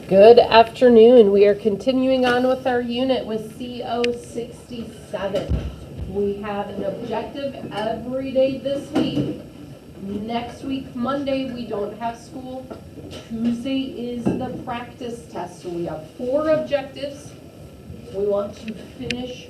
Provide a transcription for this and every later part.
Good afternoon. We are continuing on with our unit with CO67. We have an objective every day this week. Next week, Monday, we don't have school. Tuesday is the practice test, so we have 4 objectives. We want to finish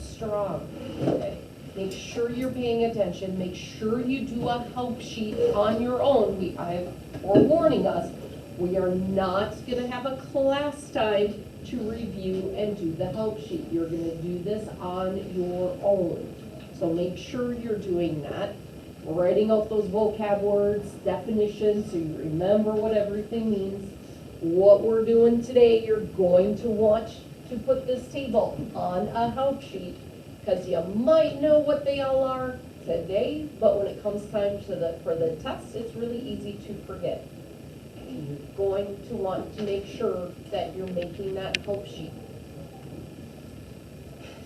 strong. Okay? Make sure you're paying attention. Make sure you do a help sheet on your own. I'm forewarning us. We are not going to have a class time to review and do the help sheet. You're going to do this on your own. So make sure you're doing that. We're writing out those vocab words, definitions, so you remember what everything means. What we're doing today, you're going to want to put this table on a help sheet because you might know what they all are today, but when it comes time for the test, it's really easy to forget. You're going to want to make sure that you're making that help sheet.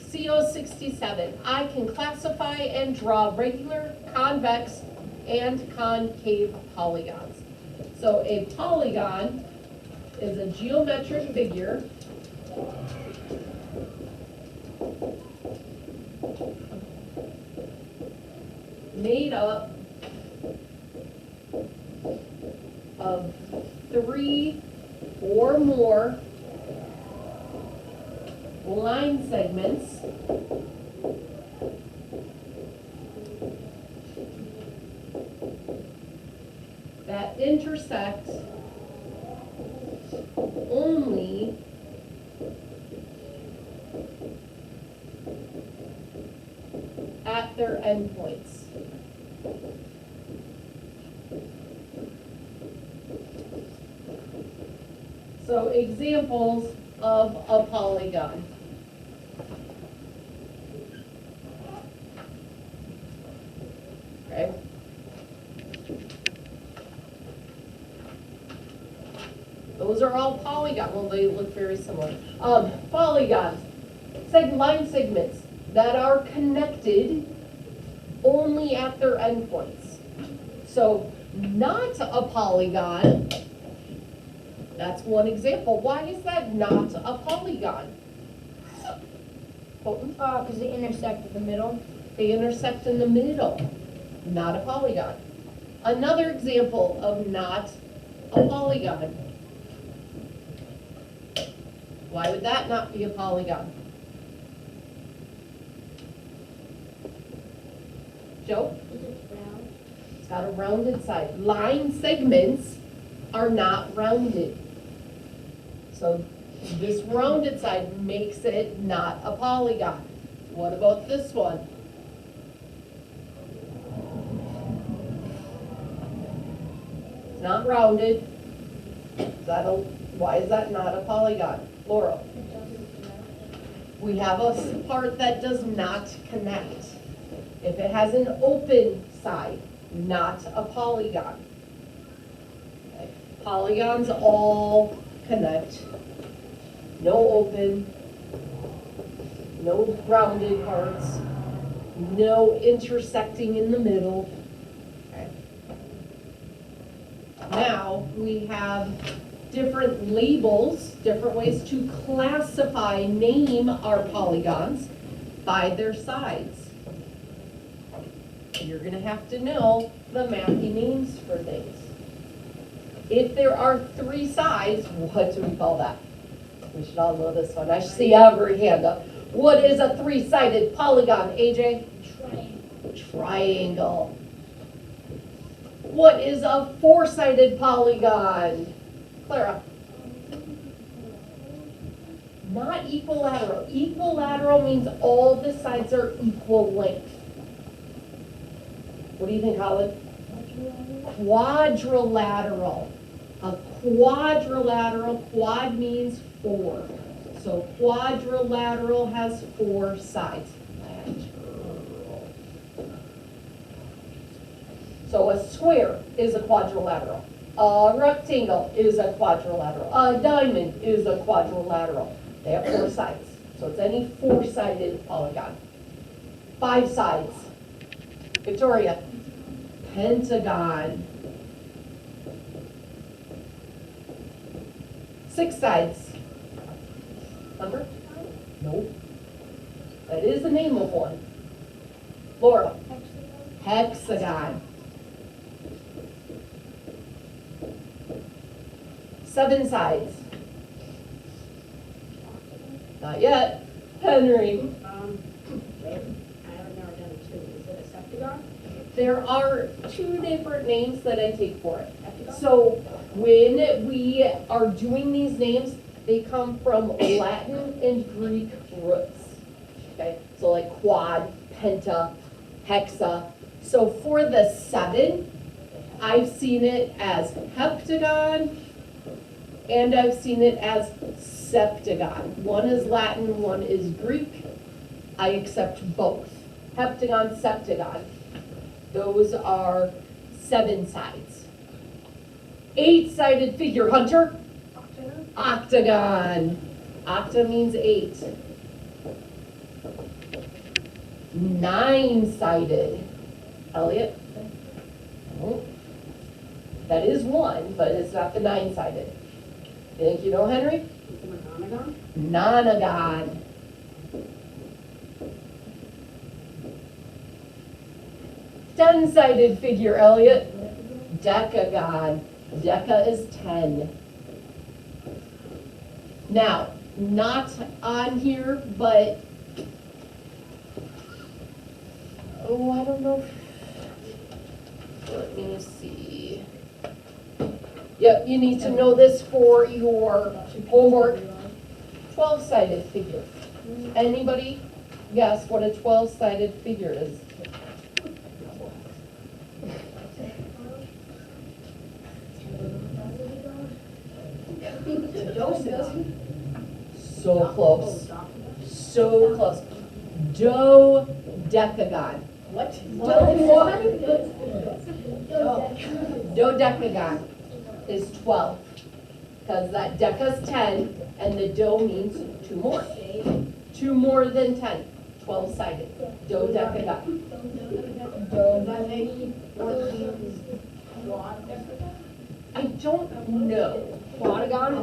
CO67, I can classify and draw regular, convex, and concave polygons. So a polygon is a geometric figure made up of 3 or more line segments that intersect only at their endpoints. So examples of a polygon. Okay. Those are all polygons. Well, they look very similar. Polygons, line segments that are connected only at their endpoints. So not a polygon. That's one example. Why is that not a polygon? Because they intersect in the middle. They intersect in the middle. Not a polygon. Another example of not a polygon. Why would that not be a polygon? Joe? It's got a rounded side. Line segments are not rounded. So this rounded side makes it not a polygon. What about this one? It's not rounded. Why is that not a polygon? Laura? We have a part that does not connect. If it has an open side, not a polygon. Okay. Polygons all connect. No open, no rounded parts, no intersecting in the middle. Okay. Now we have different labels, different ways to classify, name our polygons by their sides. You're going to have to know the mathy names for things. If there are 3 sides, what do we call that? We should all know this one. I see every hand up. What is a 3-sided polygon, AJ? Triangle. What is a 4-sided polygon? Clara? Not equilateral. Equilateral means all the sides are equal length. What do you think, Holly? Quadrilateral. A quadrilateral, quad means 4. So quadrilateral has 4 sides. Lateral. So a square is a quadrilateral. A rectangle is a quadrilateral. A diamond is a quadrilateral. They have 4 sides. So it's any 4-sided polygon. 5 sides. Victoria. Pentagon. 6 sides. Hunter? Nope. That is the name of one. Laura? Hexagon. 7 sides. Not yet. Henry? I haven't never done it too. Is it a septagon? There are 2 different names that I take for it. Heptagon? So when we are doing these names, they come from Latin and Greek roots. Okay, so like quad, penta, hexa. So for the 7, I've seen it as heptagon and I've seen it as septagon. One is Latin, one is Greek. I accept both. Heptagon, septagon. Those are 7 sides. 8-sided figure, Hunter? Octagon. Octa means 8. 9-sided. Elliot? Oh. That is 1, but it's not the 9-sided. You think you know, Henry? Is it a nonagon? Nonagon. 10-sided figure, Elliot. Decagon. Deca is 10. Now, not on here, but, oh, I don't know. Let me see. Yep, you need to know this for your homework. 12-sided figure. Anybody guess what a 12-sided figure is? So close. So close. Dodecagon. What? Dodecagon is 12. Because that deca's 10 and the do means 2 more. 2 more than 10. 12-sided. Dodecagon. I don't know. Quadagon? I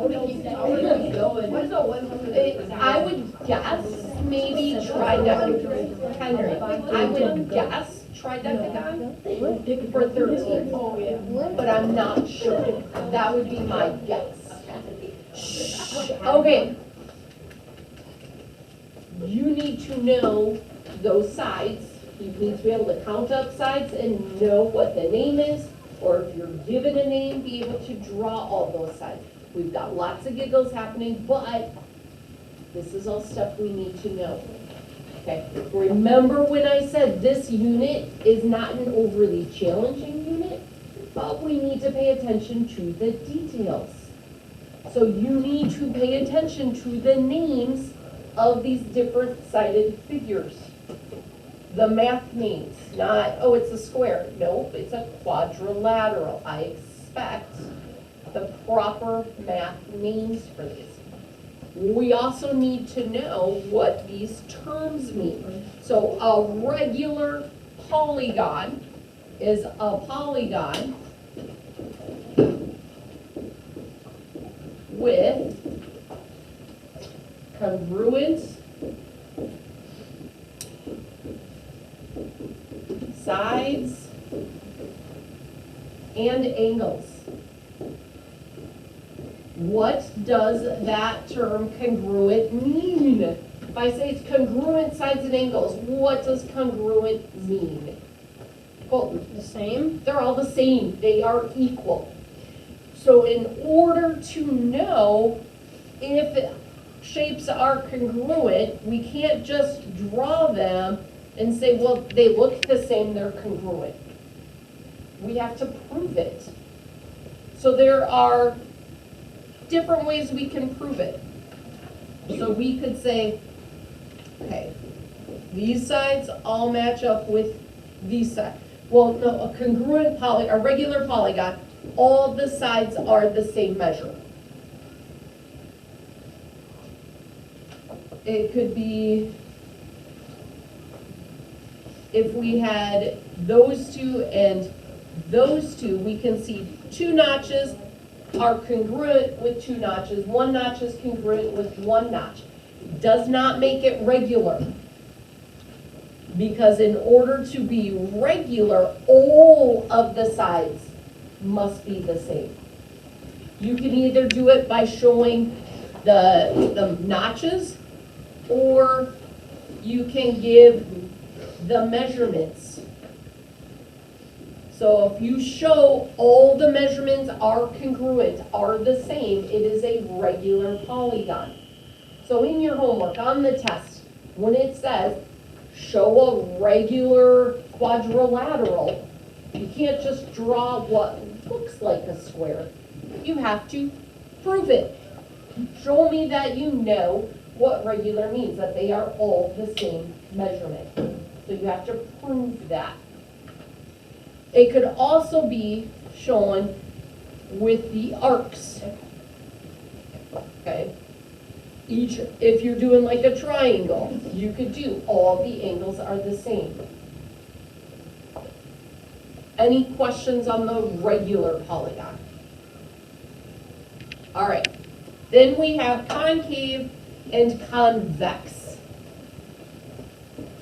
would guess maybe tridecagon. Henry, I would guess tridecagon for 13. Oh, yeah. But I'm not sure. That would be my guess. Okay. You need to know those sides. You need to be able to count up sides and know what the name is, or if you're given a name, be able to draw all those sides. We've got lots of giggles happening, but this is all stuff we need to know. Okay, remember when I said this unit is not an overly challenging unit, but we need to pay attention to the details. So you need to pay attention to the names of these different sided figures. The math names, not, oh, it's a square. Nope, it's a quadrilateral. I expect the proper math names for these. We also need to know what these terms mean. So a regular polygon is a polygon with congruent sides and angles. What does that term congruent mean? If I say it's congruent sides and angles, what does congruent mean? Colton? The same? They're all the same. They are equal. So in order to know if shapes are congruent, we can't just draw them and say, well, they look the same, they're congruent. We have to prove it. So there are different ways we can prove it. So we could say, okay, these sides all match up with these sides. Well, no, a congruent a regular polygon, all the sides are the same measure. It could be, if we had those two and those two, we can see 2 notches are congruent with 2 notches, 1 notch is congruent with 1 notch. Does not make it regular. Because in order to be regular, all of the sides must be the same. You can either do it by showing the notches, or you can give the measurements. So if you show all the measurements are congruent, are the same, it is a regular polygon. So in your homework, on the test, when it says, show a regular quadrilateral, you can't just draw what looks like a square. You have to prove it. Show me that you know what regular means, that they are all the same measurement. So you have to prove that. It could also be shown with the arcs. Okay? If you're doing like a triangle, you could do all the angles are the same. Any questions on the regular polygon? All right. Then we have concave and convex.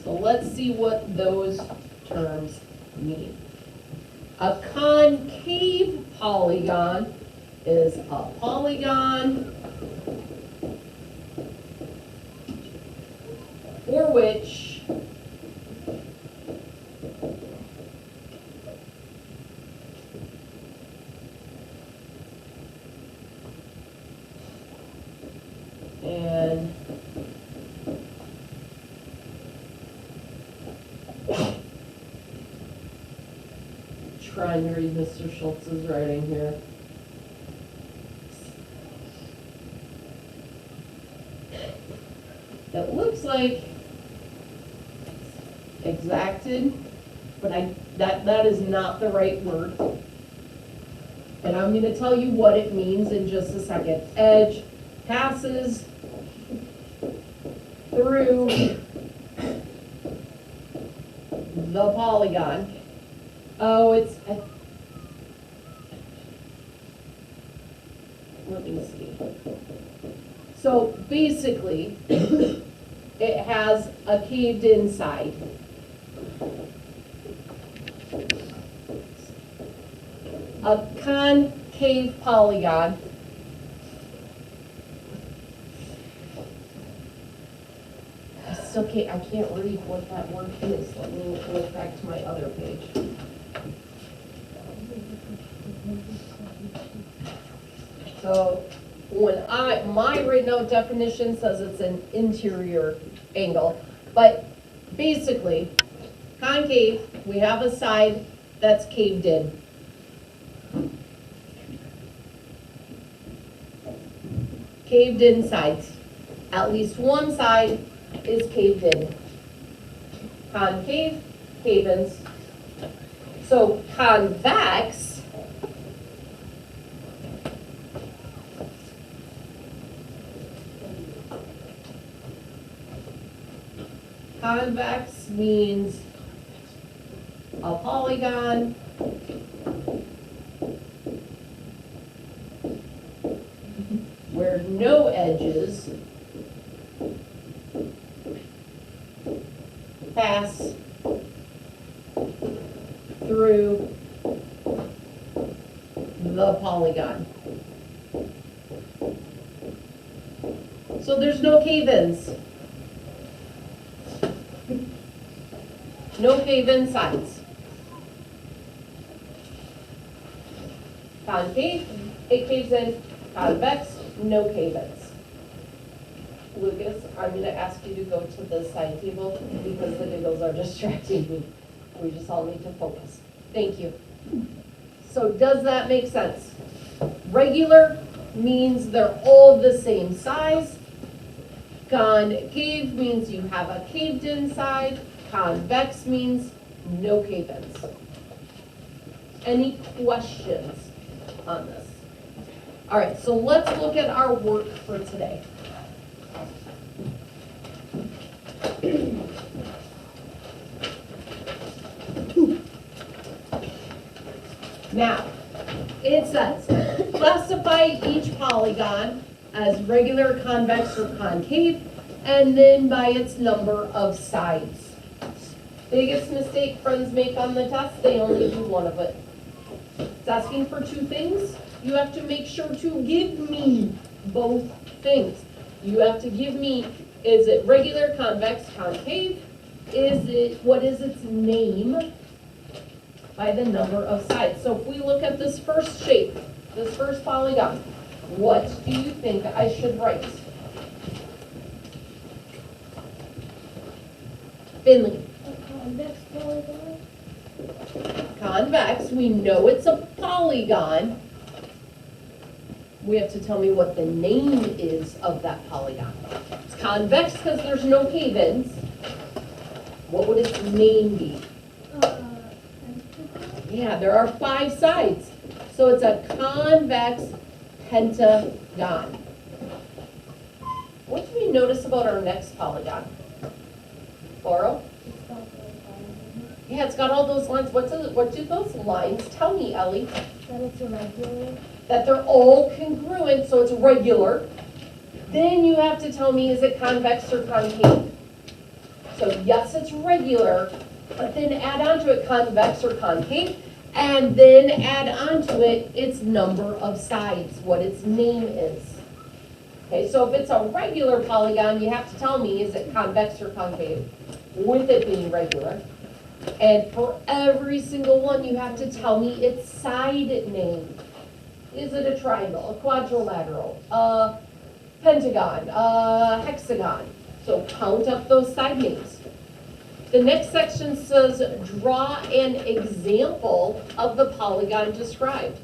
So let's see what those terms mean. A concave polygon is a polygon for which and trying to read Mr. Schultz's writing here. It looks like exacted, but that is not the right word. And I'm going to tell you what it means in just a second. Edge passes through the polygon. Oh, let me see. So basically, it has a caved in side. A concave polygon I can't read what that word is. Let me look back to my other page. So when my written out definition says it's an interior angle, but basically, concave, we have a side that's caved in. Caved in sides. At least one side is caved in. Concave, cave-ins. So convex means a polygon where no edges pass through the polygon. So there's no cave-ins. No cave-in sides. Concave, it caves in. Convex, no cave-ins. Lucas, I'm going to ask you to go to the side table because the giggles are distracting me. We just all need to focus. Thank you. So does that make sense? Regular means they're all the same size. Concave means you have a caved in side. Convex means no cave-ins. Any questions on this? All right, so let's look at our work for today. Now, it says, classify each polygon as regular, convex, or concave, and then by its number of sides. Biggest mistake friends make on the test, they only do one of it. It's asking for two things. You have to make sure to give me both things. You have to give me, is it regular, convex, concave? What is its name? By the number of sides. So if we look at this first shape, this first polygon, what do you think I should write? Finley. Convex polygon. Convex, we know it's a polygon. We have to tell me what the name is of that polygon. It's convex because there's no cave-ins. What would its name be? Yeah, there are 5 sides. So it's a convex pentagon. What do we notice about our next polygon? Laurel? Yeah, it's got all those lines. What do those lines tell me, Ellie? That it's irregular. That they're all congruent, so it's regular. Then you have to tell me, is it convex or concave? So yes, it's regular, but then add on to it convex or concave, and then add on to it its number of sides, what its name is. Okay, so if it's a regular polygon, you have to tell me, is it convex or concave, with it being regular. And for every single one, you have to tell me its side name. Is it a triangle, a quadrilateral, a pentagon, a hexagon? So count up those side names. The next section says, draw an example of the polygon described.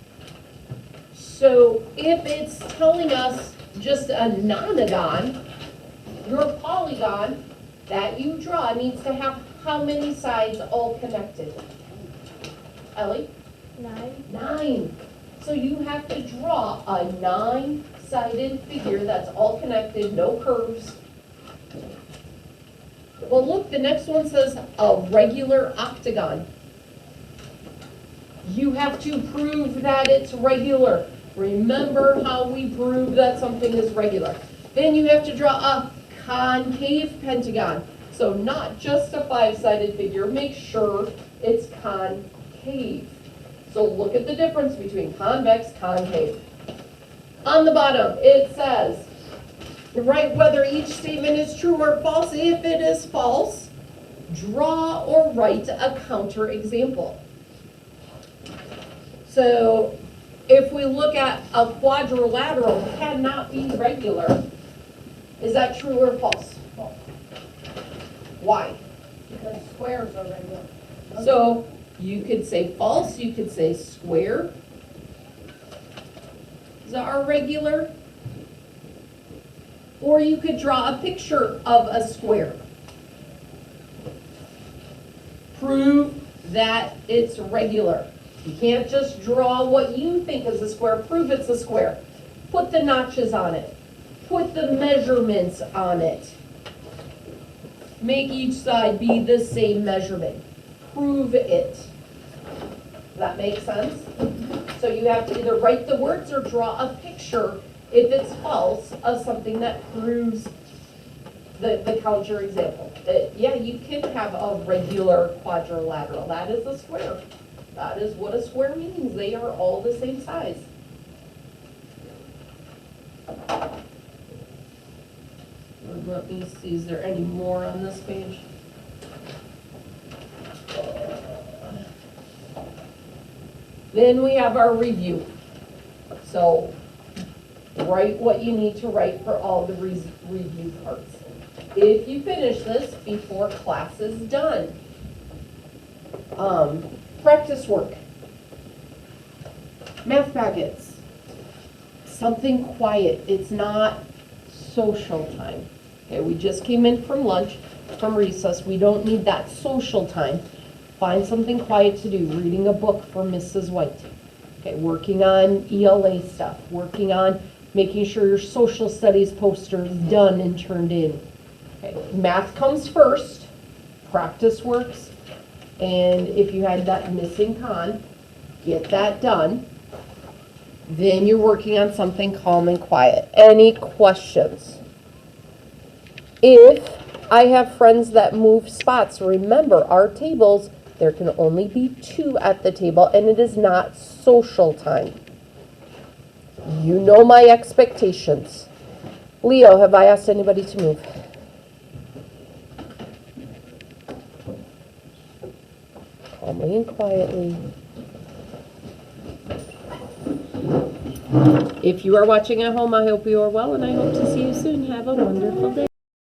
So if it's telling us just a nonagon, your polygon that you draw needs to have how many sides all connected? Ellie? 9. 9. So you have to draw a 9-sided figure that's all connected, no curves. Well, look, the next one says a regular octagon. You have to prove that it's regular. Remember how we prove that something is regular. Then you have to draw a concave pentagon. So not just a 5-sided figure, make sure it's concave. So look at the difference between convex, concave. On the bottom, it says, write whether each statement is true or false. If it is false, draw or write a counterexample. So if we look at a quadrilateral cannot be regular, is that true or false? False. Why? Because squares are regular. So you could say false, you could say square. Is that our regular? Or you could draw a picture of a square. Prove that it's regular. You can't just draw what you think is a square, prove it's a square. Put the notches on it. Put the measurements on it. Make each side be the same measurement. Prove it. Does that make sense? So you have to either write the words or draw a picture, if it's false, of something that proves the counterexample. Yeah, you can have a regular quadrilateral. That is a square. That is what a square means. They are all the same size. Let me see, is there any more on this page? Then we have our review. So write what you need to write for all the review parts. If you finish this before class is done. Practice work. Math packets. Something quiet. It's not social time. Okay, we just came in from lunch, from recess. We don't need that social time. Find something quiet to do. Reading a book for Mrs. White. Okay, working on ELA stuff. Working on making sure your social studies poster is done and turned in. Okay, math comes first. Practice works. And if you had that missing con, get that done. Then you're working on something calm and quiet. Any questions? If I have friends that move spots, remember our tables, there can only be 2 at the table and it is not social time. You know my expectations. Leo, have I asked anybody to move? Calmly and quietly. If you are watching at home, I hope you are well and I hope to see you soon. Have a wonderful day.